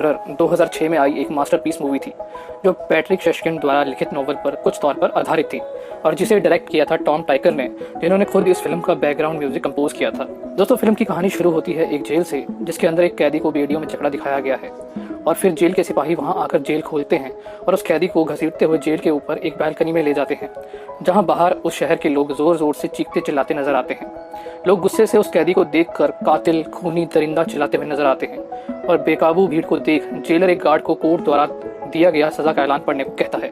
Murderer 2006 में आई एक masterpiece movie थी जो पैट्रिक शशकिन द्वारा लिखित नॉवल पर कुछ तौर पर आधारित थी और जिसे डायरेक्ट किया था टॉम टाइकर ने, जिन्होंने खुद इस फिल्म का बैकग्राउंड म्यूजिक कंपोज किया था। दोस्तों, फिल्म की कहानी शुरू होती है एक जेल से जिसके अंदर एक कैदी को बेड़ियों में जकड़ा दिखाया गया है और फिर जेल के सिपाही वहां आकर जेल खोलते हैं और उस कैदी को घसीटते हुए जेल के ऊपर एक बालकनी में ले जाते हैं जहां बाहर उस शहर के लोग जोर जोर से चीखते चिल्लाते नजर आते हैं। लोग गुस्से से उस कैदी को देखकर कातिल खूनी दरिंदा चिल्लाते हुए नजर आते हैं और बेकाबू भीड़ को देख जेलर एक गार्ड को कोर्ट द्वारा दिया गया सजा का ऐलान पढ़ने को कहता है।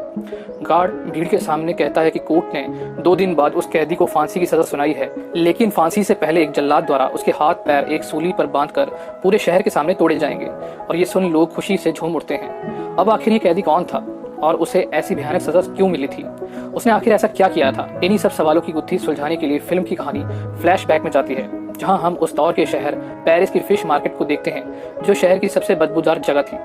गार्ड भीड़ के सामने कहता है कि कोर्ट ने 2 दिन बाद उस कैदी को फांसी की सजा सुनाई है, लेकिन फांसी से पहले एक जल्लाद द्वारा उसके हाथ पैर एक सूली पर बांधकर पूरे शहर के सामने तोड़े जाएंगे। और ये सुन लोग खुशी से झूम उठते हैं। अब आखिर ये कैदी कौन था और उसे ऐसी भयानक सजा क्यों मिली थी? उसने आखिर ऐसा क्या किया था? इन्हीं सब सवालों की गुत्थी सुलझाने के लिए फिल्म की कहानी फ्लैशबैक में जाती है, जहां हम उस दौर के शहर पेरिस की फिश मार्केट को देखते हैं, जो शहर की सबसे बदबूदार जगह थी,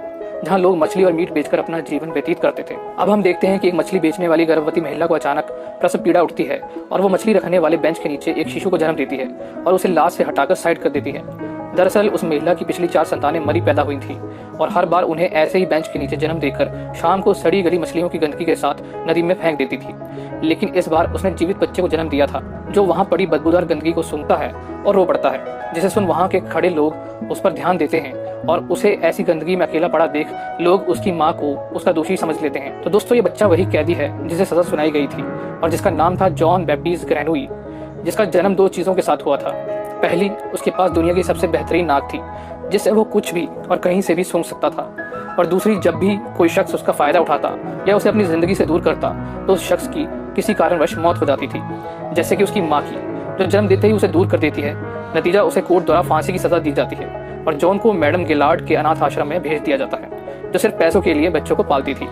जहां लोग मछली और मीट बेचकर अपना जीवन व्यतीत करते थे। अब हम देखते हैं कि एक मछली बेचने वाली गर्भवती महिला को अचानक प्रसव पीड़ा उठती है और वो मछली रखने वाले बेंच के नीचे एक शिशु को जन्म देती है और उसे लाश से हटाकर साइड कर देती है। दरअसल उस महिला की पिछली 4 संतानें मरी पैदा हुई थी और हर बार उन्हें ऐसे ही बेंच के नीचे जन्म देकर शाम को सड़ी गली मछलियों की गंदगी के साथ नदी में फेंक देती थी। लेकिन इस बार उसने जीवित बच्चे को जन्म दिया था जो वहां पड़ी बदबूदार गंदगी को सूंघता है और रो पड़ता है, जिसे सुन वहां के खड़े लोग उस पर ध्यान देते हैं और उसे ऐसी गंदगी में अकेला पड़ा देख लोग उसकी माँ को उसका दोषी समझ लेते हैं। तो दोस्तों, ये बच्चा वही कैदी है जिसे सजा सुनाई गई थी और जिसका नाम था जॉन बैप्टिस्ट ग्रैनोई, जिसका जन्म 2 चीजों के साथ हुआ था। पहली, उसके पास दुनिया की सबसे बेहतरीन नाक थी जिससे वो कुछ भी और कहीं से भी सूंघ सकता था, और दूसरी, जब भी कोई शख्स उसका फायदा उठाता या उसे अपनी जिंदगी से दूर करता तो उस शख्स की किसी कारणवश मौत हो जाती थी, जैसे कि उसकी माँ की, जो जन्म देते ही उसे दूर कर देती है। नतीजा, उसे कोर्ट द्वारा फांसी की सजा दी जाती है और जॉन को मैडम गिलार्ड के अनाथ आश्रम में भेज दिया जाता है, जो सिर्फ पैसों के लिए बच्चों को पालती थी।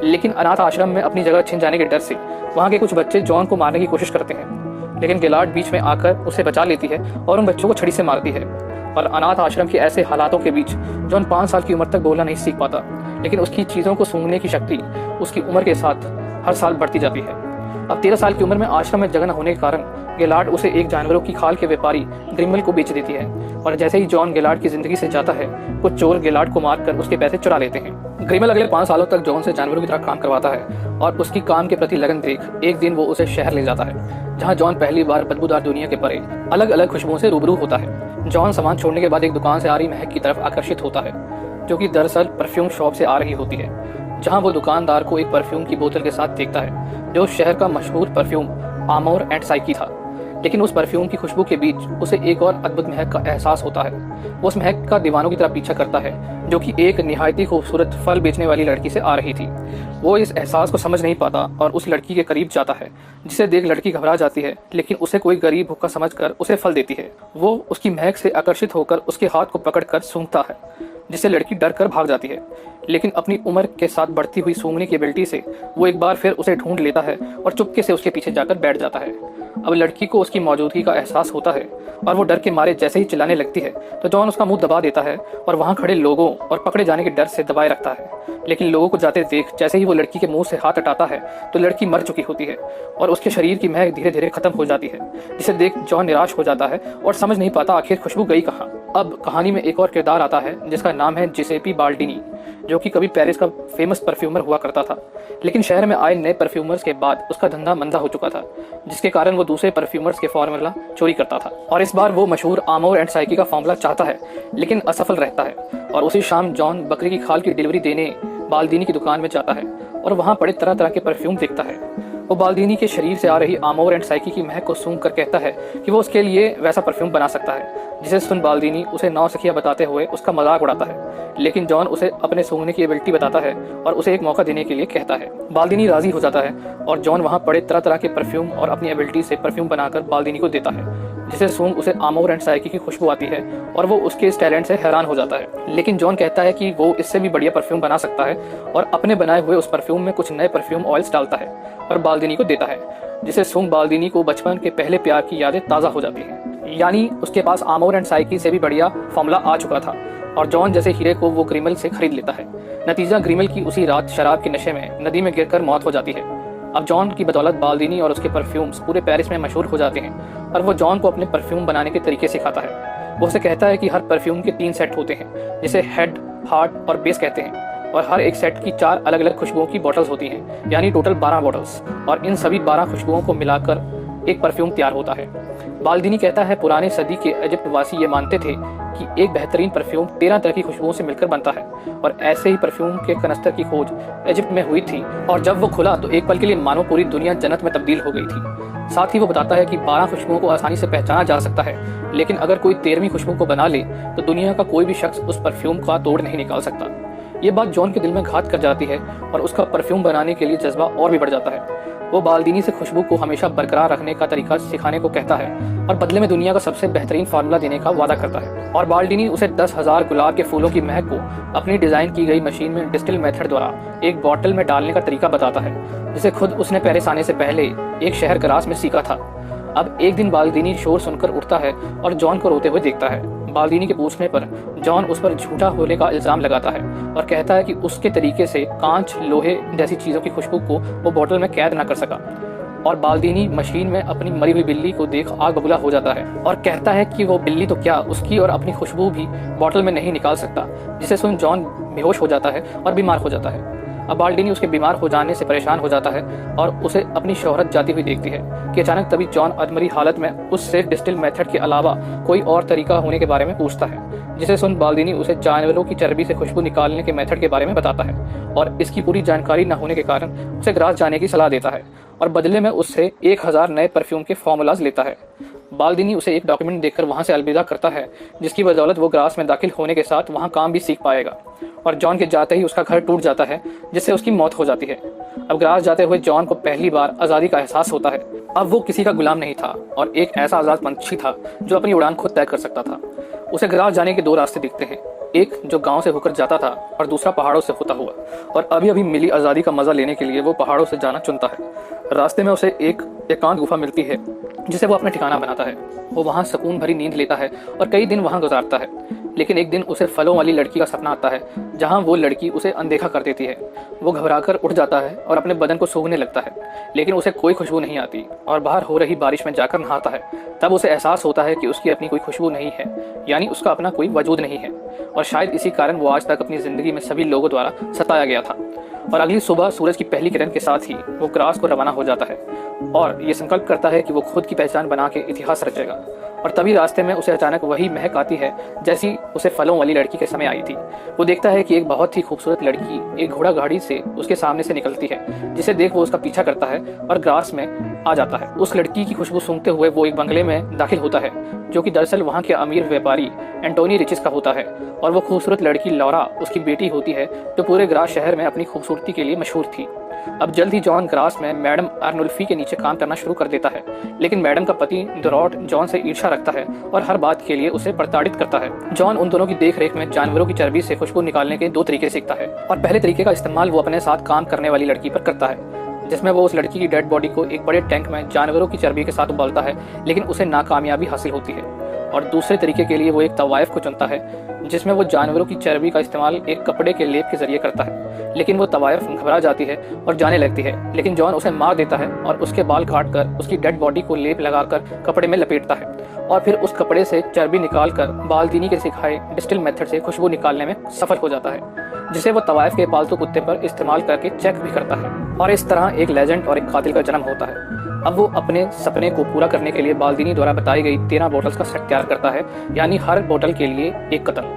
लेकिन अनाथ आश्रम में अपनी जगह छिन जाने के डर से वहाँ के कुछ बच्चे जॉन को मारने की कोशिश करते हैं, लेकिन गिलार्ड बीच में आकर उसे बचा लेती है और उन बच्चों को छड़ी से मारती है। और अनाथ आश्रम के ऐसे हालातों के बीच जॉन 5 साल की उम्र तक बोलना नहीं सीख पाता, लेकिन उसकी चीज़ों को सूंघने की शक्ति उसकी उम्र के साथ हर साल बढ़ती जाती है। अब 13 साल की उम्र में आश्रम में जगह न होने के कारण गिलार्ड उसे एक जानवरों की खाल के व्यापारी ग्रिमल को बेच देती है, और जैसे ही जॉन गिलार्ड की जिंदगी से जाता है, कुछ चोर गिलार्ड को मारकर उसके पैसे चुरा लेते हैं। ग्रिमल अगले 5 सालों तक जॉन से जानवरों की तरह काम करवाता है और उसकी काम के प्रति लगन देख एक दिन वो उसे शहर ले जाता है, जहाँ जॉन पहली बार बदबूदार दुनिया के परे अलग अलग खुशबुओं से रूबरू होता है। जॉन सामान छोड़ने के बाद एक दुकान से आ रही महक की तरफ आकर्षित होता है, जो कि दरअसल परफ्यूम शॉप से आ रही होती है, जहाँ वो दुकानदार को एक परफ्यूम की बोतल के साथ देखता है जो उस शहर का मशहूर परफ्यूम आमोर एंड साइकी था। लेकिन उस परफ्यूम की खुशबू के बीच उसे एक और अद्भुत महक का एहसास होता है। वो उस महक का दीवानों की तरह पीछा करता है, जो कि एक निहायती खूबसूरत फल बेचने वाली लड़की से आ रही थी। वो इस एहसास को समझ नहीं पाता और उस लड़की के करीब जाता है, जिसे देख लड़की घबरा जाती है, लेकिन उसे कोई गरीब भूखा समझकर उसे फल देती है। वो उसकी महक से आकर्षित होकर उसके हाथ को पकड़कर सूंघता है, जिससे लड़की डर कर भाग जाती है। लेकिन अपनी उम्र के साथ बढ़ती हुई सूंघने की एबिलिटी से वो एक बार फिर उसे ढूंढ लेता है और चुपके से उसके पीछे जाकर बैठ जाता है। अब लड़की को उसकी मौजूदगी का एहसास होता है और वो डर के मारे जैसे ही चिल्लाने लगती है तो जॉन उसका मुंह दबा देता है और वहाँ खड़े लोगों और पकड़े जाने के डर से दबाए रखता है। लेकिन लोगों को जाते देख जैसे ही वो लड़की के मुंह से हाथ हटाता है तो लड़की मर चुकी होती है और उसके शरीर की महक धीरे धीरे खत्म हो जाती है, जिसे देख जॉन निराश हो जाता है और समझ नहीं पाता आखिर खुशबू गई कहाँ। अब कहानी में एक और किरदार आता है जिसका नाम है जिसेपी बाल्डिनी, जो कि कभी पेरिस का फेमस परफ्यूमर हुआ करता था, लेकिन शहर में आए नए परफ्यूमर्स के बाद उसका धंधा मंदा हो चुका था, जिसके कारण वो दूसरे परफ्यूमर्स के फॉर्मूला चोरी करता था। और इस बार वो मशहूर आमोर एंड साइकी का फॉर्मूला चाहता है, लेकिन असफल रहता है। और उसी शाम जॉन बकरी की खाल की डिलीवरी देने बाल्दिनी की दुकान में जाता है और वहाँ पड़े तरह तरह के परफ्यूम देखता है। वो बाल्दिनी के शरीर से आ रही आमोर एंड साइकी की महक को सूंघ कर कहता है कि वो उसके लिए वैसा परफ्यूम बना सकता है, जिसे सुन बाल्दिनी उसे नौसिखिया बताते हुए उसका मजाक उड़ाता है। लेकिन जॉन उसे अपने सूंघने की एबिलिटी बताता है और उसे एक मौका देने के लिए कहता है। बाल्दिनी राजी हो जाता है और जॉन वहाँ पड़े तरह तरह के परफ्यूम और अपनी एबिलिटी से परफ्यूम बनाकर बाल्दिनी को देता है, जिसे सूंघ उसे आमोर एंड साइकी की खुशबू आती है और वो उसके इस टैलेंट से हैरान हो जाता है। लेकिन जॉन कहता है कि वो इससे भी बढ़िया परफ्यूम बना सकता है और अपने बनाए हुए उस परफ्यूम में कुछ नए परफ्यूम ऑयल्स डालता है और बाल्दिनी को देता है, जिसे सूंघ बाल्दिनी को बचपन के पहले प्यार की यादें ताज़ा हो जाती हैं। यानी उसके पास आमोर एंड साइकी से भी बढ़िया फॉर्मूला आ चुका था और जॉन जैसे हीरे को वो ग्रिमल से खरीद लेता है। नतीजा, ग्रिमल की उसी रात शराब के नशे में नदी में गिरकर मौत हो जाती है। अब जॉन की बदौलत बाल्दिनी और उसके परफ्यूम्स पूरे पेरिस में मशहूर हो जाते हैं और वो जॉन को अपने परफ्यूम बनाने के तरीके सिखाता है। वो उसे कहता है कि हर परफ्यूम के 3 सेट होते हैं, जिसे हेड, हार्ट और बेस कहते हैं। और हर एक सेट की 4 अलग अलग खुशबुओं की बॉटल्स होती हैं, यानी टोटल 12 बॉटल्स, और इन सभी 12 खुशबुओं को मिलाकर एक परफ्यूम तैयार होता है। बाल्दीनी कहता है पुराने सदी के इजिप्ट वासी ये मानते थे कि एक बेहतरीन परफ्यूम 13 तरह की खुशबुओं से मिलकर बनता है, और ऐसे ही परफ्यूम के कनस्तर की खोज इजिप्ट में हुई थी, और जब वो खुला तो एक पल के लिए मानो पूरी दुनिया जन्नत में तब्दील हो गई थी। साथ ही वो बताता है कि 12 खुशबुओं को आसानी से पहचाना जा सकता है, लेकिन अगर कोई 13वीं खुशबू को बना ले तो दुनिया का कोई भी शख्स उस परफ्यूम का तोड़ नहीं निकाल सकता। ये बात जॉन के दिल में घात कर जाती है और उसका परफ्यूम बनाने के लिए जज्बा और भी बढ़ जाता है। वो बाल्दीनी से खुशबू को हमेशा बरकरार रखने का तरीका सिखाने को कहता है और बदले में दुनिया का सबसे बेहतरीन फार्मूला देने का वादा करता है। और बाल्दीनी उसे 10,000 गुलाब के फूलों की महक को अपनी डिजाइन की गई मशीन में डिस्टिल मेथड द्वारा एक बॉटल में डालने का तरीका बताता है, जिसे खुद उसने पेरिस आने से पहले एक शहर ग्रास में सीखा था। अब एक दिन बाल्दीनी शोर सुनकर उठता है और जॉन को रोते हुए देखता है। बाल्दीनी के पूछने पर जॉन उस पर झूठा होने का इल्जाम लगाता है और कहता है कि उसके तरीके से कांच, लोहे जैसी चीजों की खुशबू को वो बोतल में कैद न कर सका। और बाल्दीनी मशीन में अपनी मरी हुई बिल्ली को देख आग बबूला हो जाता है और कहता है कि वो बिल्ली तो क्या, उसकी और अपनी खुशबू भी बोतल में नहीं निकाल सकता, जिसे सुन जॉन बेहोश हो जाता है और बीमार हो जाता है। अब बाल्दीनी उसके बीमार हो जाने से परेशान हो जाता है और उसे अपनी शोहरत जाती हुई देखती है कि अचानक तभी जॉन अधमरी हालत में उससे डिस्टिल मेथड के अलावा कोई और तरीका होने के बारे में पूछता है, जिसे सुन बाल्दीनी उसे जानवरों की चर्बी से खुशबू निकालने के मेथड के बारे में बताता है और इसकी पूरी जानकारी न होने के कारण उसे ग्रास जाने की सलाह देता है और बदले में उससे 1000 नए परफ्यूम के फॉर्मूलाज लेता है। बाल्दीनी उसे एक डॉक्यूमेंट देकर वहां से अलविदा करता है, जिसकी बदौलत वो ग्रास में दाखिल होने के साथ वहां काम भी सीख पाएगा। और जॉन के जाते ही उसका घर टूट जाता है, जिससे उसकी मौत हो जाती है। अब ग्रास जाते हुए जॉन को पहली बार आज़ादी का एहसास होता है। अब वो किसी का गुलाम नहीं था और एक ऐसा आज़ाद पंछी था जो अपनी उड़ान खुद तय कर सकता था। उसे ग्रास जाने के 2 रास्ते दिखते हैं, एक जो गांव से होकर जाता था और दूसरा पहाड़ों से होता हुआ, और अभी अभी मिली आज़ादी का मजा लेने के लिए वो पहाड़ों से जाना चुनता है। रास्ते में उसे एक एकांत गुफा मिलती है, जिसे वो अपना ठिकाना बनाता है। वो वहाँ सुकून भरी नींद लेता है और कई दिन वहाँ गुजारता है। लेकिन एक दिन उसे फलों वाली लड़की का सपना आता है, जहाँ वो लड़की उसे अनदेखा कर देती है। वो घबराकर उठ जाता है और अपने बदन को सूंघने लगता है, लेकिन उसे कोई खुशबू नहीं आती और बाहर हो रही बारिश में जाकर नहाता है। तब उसे एहसास होता है कि उसकी अपनी कोई खुशबू नहीं है, यानी उसका अपना कोई वजूद नहीं है, और शायद इसी कारण वो आज तक अपनी ज़िंदगी में सभी लोगों द्वारा सताया गया था। और अगली सुबह सूरज की पहली किरण के साथ ही वो ग्रास को रवाना हो जाता है और ये संकल्प करता है कि वो खुद की पहचान बना के इतिहास रचेगा। और तभी रास्ते में उसे अचानक वही महक आती है जैसी उसे फलों वाली लड़की के समय आई थी। वो देखता है कि एक बहुत ही खूबसूरत लड़की एक घोड़ा गाड़ी से उसके सामने से निकलती है, जिसे देख वो उसका पीछा करता है और ग्रास में आ जाता है। उस लड़की की खुशबू सूंघते हुए वो एक बंगले में दाखिल होता है, जो कि दरअसल वहाँ के अमीर व्यापारी एंटोनी रिचिस का होता है। और वो खूबसूरत लड़की लौरा उसकी बेटी होती है, जो पूरे ग्रास शहर में अपनी खूबसूरती के लिए मशहूर थी। अब जल्द ही जॉन ग्रास में मैडम अर्नुल्फी के नीचे काम करना शुरू कर देता है, लेकिन मैडम का पति दुरॉट जॉन से ईर्ष्या रखता है और हर बात के लिए उसे प्रताड़ित करता है। जॉन उन दोनों की देखरेख में जानवरों की चर्बी से खुशबू निकालने के 2 तरीके सीखता है, और पहले तरीके का इस्तेमाल वो अपने साथ काम करने वाली लड़की पर करता है, जिसमें वो उस लड़की की डेड बॉडी को एक बड़े टैंक में जानवरों की चर्बी के साथ उबालता है, लेकिन उसे नाकामयाबी हासिल होती है। और दूसरे तरीके के लिए वो एक तवायफ को चुनता है, जिसमें वो जानवरों की चर्बी का इस्तेमाल एक कपड़े के लेप के जरिए करता है, लेकिन वो तवायफ घबरा जाती है और जाने लगती है। लेकिन जॉन उसे मार देता है और उसके बाल काट कर उसकी डेड बॉडी को लेप लगाकर कपड़े में लपेटता है और फिर उस कपड़े से चर्बी निकालकर बाल्दीनी के सिखाए डिस्टिल मेथड से खुशबू निकालने में सफल हो जाता है, जिसे वो तवायफ के पालतू कुत्ते पर इस्तेमाल करके चेक भी करता है। और इस तरह एक लेजेंड और एक कातिल का जन्म होता है। अब वो अपने सपने को पूरा करने के लिए बाल्दीनी द्वारा बताई गई 13 बॉटल्स का सेट तैयार करता है, यानी हर बोतल के लिए एक कतल।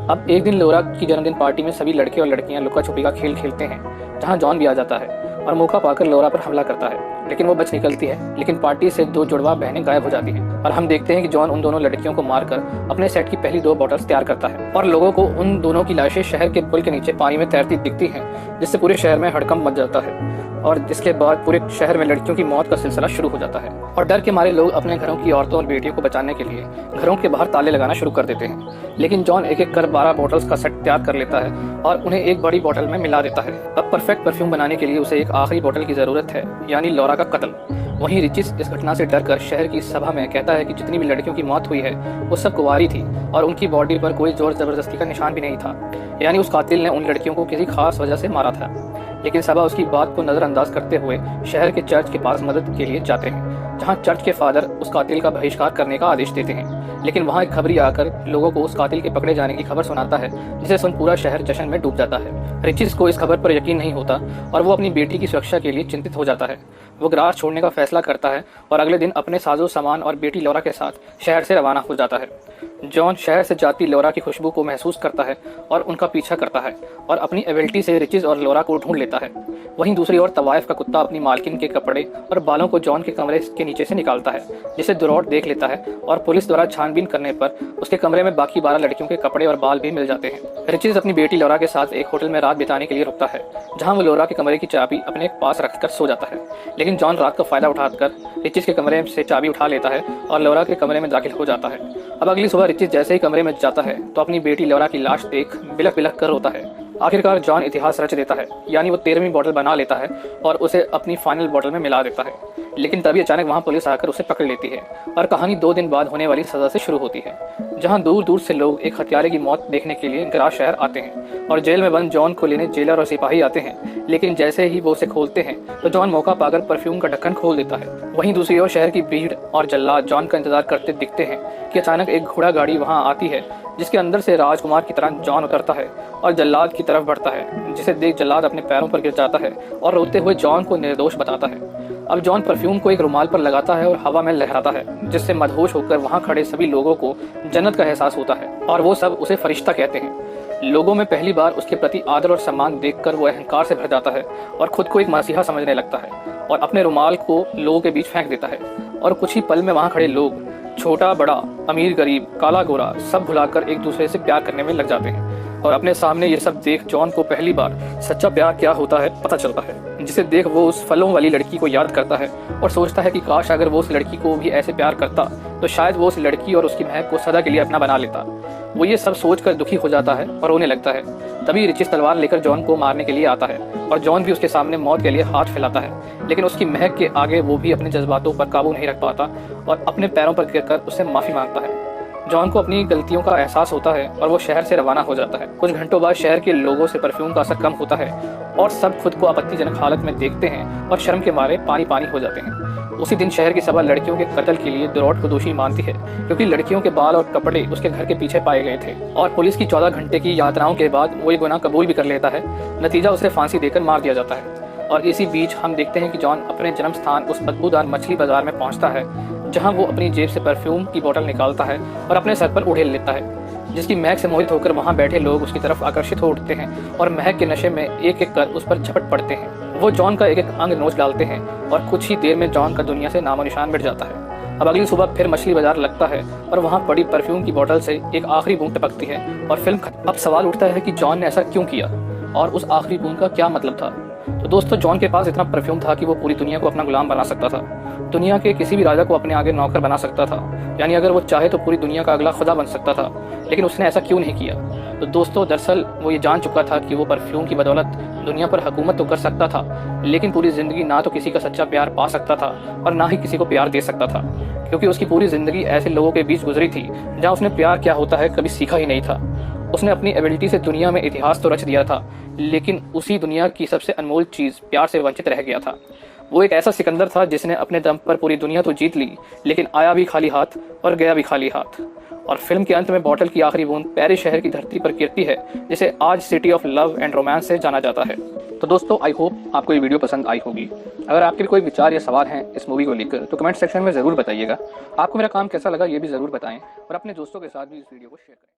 अब एक दिन लोरा की जन्मदिन पार्टी में सभी लड़के और लड़कियां लुका छुपी का खेल खेलते हैं, जहां जॉन भी आ जाता है और मौका पाकर लोरा पर हमला करता है, लेकिन वो बच निकलती है। लेकिन पार्टी से 2 जुड़वा बहनें गायब हो जाती हैं और हम देखते हैं कि जॉन उन दोनों लड़कियों को मारकर अपने सेट की पहली 2 बॉटल्स तैयार करता है और लोगों को उन दोनों की लाशें शहर के पुल के नीचे पानी में तैरती दिखती हैं, जिससे पूरे शहर में हड़कंप मच जाता है। और जिसके बाद पूरे शहर में लड़कियों की मौत का सिलसिला शुरू हो जाता है और डर के मारे लोग अपने घरों की औरतों और बेटियों को बचाने के लिए घरों के बाहर ताले लगाना शुरू कर देते हैं। लेकिन जॉन एक एक कर 12 बॉटल्स का सेट तैयार कर लेता है और उन्हें एक बड़ी बोतल में मिला देता है। अब परफेक्ट परफ्यूम बनाने के लिए उसे एक आखिरी बोतल की जरूरत है, यानी लोरा का कत्ल। वहीं रिचिस इस घटना से डरकर शहर की सभा में कहता है कि जितनी भी लड़कियों की मौत हुई है वो सब कुंवारी थी और उनकी बॉडी पर कोई जोर जबरदस्ती का निशान भी नहीं था, यानी उस कातिल ने उन लड़कियों को किसी खास वजह से मारा था। लेकिन सभा उसकी बात को नज़रअंदाज करते हुए शहर के चर्च के पास मदद के लिए जाते हैं, जहां चर्च के फादर उस कातिल का बहिष्कार करने का आदेश देते हैं। लेकिन वहाँ एक खबरी आकर लोगों को उस कातिल के पकड़े जाने की खबर सुनाता है, जिसे सुन पूरा शहर जश्न में डूब जाता है। रिचिस को इस खबर पर यकीन नहीं होता और वो अपनी बेटी की सुरक्षा के लिए चिंतित हो जाता है। वो ग्रास छोड़ने का फैसला करता है और अगले दिन अपने साजो सामान और बेटी लौरा के साथ शहर से रवाना हो जाता है। जॉन शहर से जाती लौरा की खुशबू को महसूस करता है और उनका पीछा करता है और अपनी एबिलिटी से रिचिस और लौरा को ढूंढ लेता है। वहीं दूसरी ओर तवाइफ का कुत्ता अपनी मालकिन के कपड़े और बालों को जॉन के कमरे के नीचे से निकालता है, जिसे दुरौट देख लेता है और पुलिस द्वारा छानबीन करने पर उसके कमरे में बाकी 12 लड़कियों के कपड़े और बाल भी मिल जाते हैं। रिचिस अपनी बेटी लौरा के साथ एक होटल में रात बिताने के लिए रुकता है, जहां वो लौरा के कमरे की चाबी अपने पास रखकर सो जाता है। लेकिन जॉन रात का फायदा उठाकर रिचिस के कमरे से चाबी उठा लेता है और लौरा के कमरे में दाखिल हो जाता है। अब अगली सुबह रिचिस जैसे ही कमरे में जाता है तो अपनी बेटी लौरा की लाश देख बिलख बिलख कर रोता है। आखिरकार जॉन इतिहास रच देता है, यानी वो 13वीं बॉटल बना लेता है और उसे अपनी फाइनल बॉटल में मिला देता है। लेकिन तभी अचानक वहाँ पुलिस आकर उसे पकड़ लेती है और कहानी 2 दिन बाद होने वाली सज़ा से शुरू होती है, जहाँ दूर दूर से लोग एक हत्यारे की मौत देखने के लिए ग्रास शहर आते हैं और जेल में बंद जॉन को लेने जेलर और सिपाही आते हैं। लेकिन जैसे ही वो उसे खोलते हैं तो जॉन मौका पाकर परफ्यूम का ढक्कन खोल देता है। वहीं दूसरी ओर शहर की भीड़ और जल्लाद जॉन का इंतजार करते दिखते हैं कि अचानक एक घोड़ा गाड़ी वहाँ आती है, जिसके अंदर से राजकुमार की तरह जॉन उतरता है और जल्लाद की तरफ बढ़ता है, जिसे देख जल्लाद अपने पैरों पर गिर जाता है और रोते हुए जॉन को निर्दोष बताता है। अब जॉन परफ्यूम को एक रुमाल पर लगाता है और हवा में लहराता है, जिससे मदहोश होकर वहाँ खड़े सभी लोगों को जन्नत का एहसास होता है और वो सब उसे फरिश्ता कहते हैं। लोगों में पहली बार उसके प्रति आदर और सम्मान देखकर वो अहंकार से भर जाता है और खुद को एक मसीहा समझने लगता है और अपने रुमाल को लोगों के बीच फेंक देता है। और कुछ ही पल में वहाँ खड़े लोग, छोटा बड़ा, अमीर गरीब, काला गोरा, सब भुलाकर एक दूसरे से प्यार करने में लग जाते हैं। और अपने सामने ये सब देख जॉन को पहली बार सच्चा प्यार क्या होता है पता चलता है, जिसे देख वो उस फलों वाली लड़की को याद करता है और सोचता है कि काश अगर वो उस लड़की को भी ऐसे प्यार करता तो शायद वो उस लड़की और उसकी महक को सदा के लिए अपना बना लेता। वो ये सब सोचकर दुखी हो जाता है और रोने लगता है। तभी रिचिस तलवार लेकर जॉन को मारने के लिए आता है और जॉन भी उसके सामने मौत के लिए हाथ फैलाता है, लेकिन उसकी महक के आगे वो भी अपने जज्बातों पर काबू नहीं रख पाता और अपने पैरों पर गिरकर उससे माफ़ी मांगता है। जॉन को अपनी गलतियों का एहसास होता है और वो शहर से रवाना हो जाता है। कुछ घंटों बाद शहर के लोगों से परफ्यूम का असर कम होता है और सब खुद को आपत्तिजनक हालत में देखते हैं और शर्म के मारे पानी पानी हो जाते हैं। उसी दिन शहर की सभा लड़कियों के कत्ल के लिए दुरौट को दोषी मानती है, क्योंकि लड़कियों के बाल और कपड़े उसके घर के पीछे पाए गए थे और पुलिस की 14 घंटे की यात्राओं के बाद वो ये गुनाह कबूल भी कर लेता है। नतीजा उसे फांसी देकर मार दिया जाता है। और इसी बीच हम देखते हैं कि जॉन अपने जन्म स्थान उस बदबूदार मछली बाजार में पहुंचता है, जहां वो अपनी जेब से परफ्यूम की बोतल निकालता है और अपने सर पर उड़ेल लेता है, जिसकी महक से मोहित होकर वहां बैठे लोग उसकी तरफ आकर्षित हो उठते हैं और महक के नशे में एक एक कर उस पर झपट पड़ते हैं। वो जॉन का एक एक अंग नोच डालते हैं और कुछ ही देर में जॉन का दुनिया से नामो निशान मिट जाता है। अब अगली सुबह फिर मछली बाजार लगता है और वहाँ पड़ी परफ्यूम की बोतल से एक आखिरी बूंद टपकती है और फिल्म खत्म। अब सवाल उठता है कि जॉन ने ऐसा क्यों किया और उस आखिरी बूंद का क्या मतलब था। तो दोस्तों, जॉन के पास इतना परफ्यूम था कि वो पूरी दुनिया को अपना गुलाम बना सकता था, दुनिया के किसी भी राजा को अपने आगे नौकर बना सकता था, यानी अगर वो चाहे तो पूरी दुनिया का अगला खुदा बन सकता था। लेकिन उसने ऐसा क्यों नहीं किया? तो दोस्तों, दरअसल वो ये जान चुका था कि वो परफ्यूम की बदौलत दुनिया पर हुकूमत तो कर सकता था, लेकिन पूरी ज़िंदगी ना तो किसी का सच्चा प्यार पा सकता था और ना ही किसी को प्यार दे सकता था, क्योंकि उसकी पूरी ज़िंदगी ऐसे लोगों के बीच गुजरी थी जहाँ उसने प्यार क्या होता है कभी सीखा ही नहीं था। उसने अपनी एबिलिटी से दुनिया में इतिहास तो रच दिया था, लेकिन उसी दुनिया की सबसे अनमोल चीज़ प्यार से वंचित रह गया था। वो एक ऐसा सिकंदर था जिसने अपने दम पर पूरी दुनिया तो जीत ली, लेकिन आया भी खाली हाथ और गया भी खाली हाथ। और फिल्म के अंत में बॉटल की आखिरी बूंद पेरिस शहर की धरती पर गिरती है, जिसे आज city of love and romance से जाना जाता है। तो दोस्तों, आई होप आपको ये वीडियो पसंद आई होगी। अगर आपके कोई विचार या सवाल हैं इस मूवी को लेकर तो कमेंट सेक्शन में ज़रूर बताइएगा। आपको मेरा काम कैसा लगा ये भी ज़रूर बताएं और अपने दोस्तों के साथ भी इस वीडियो को शेयर करें।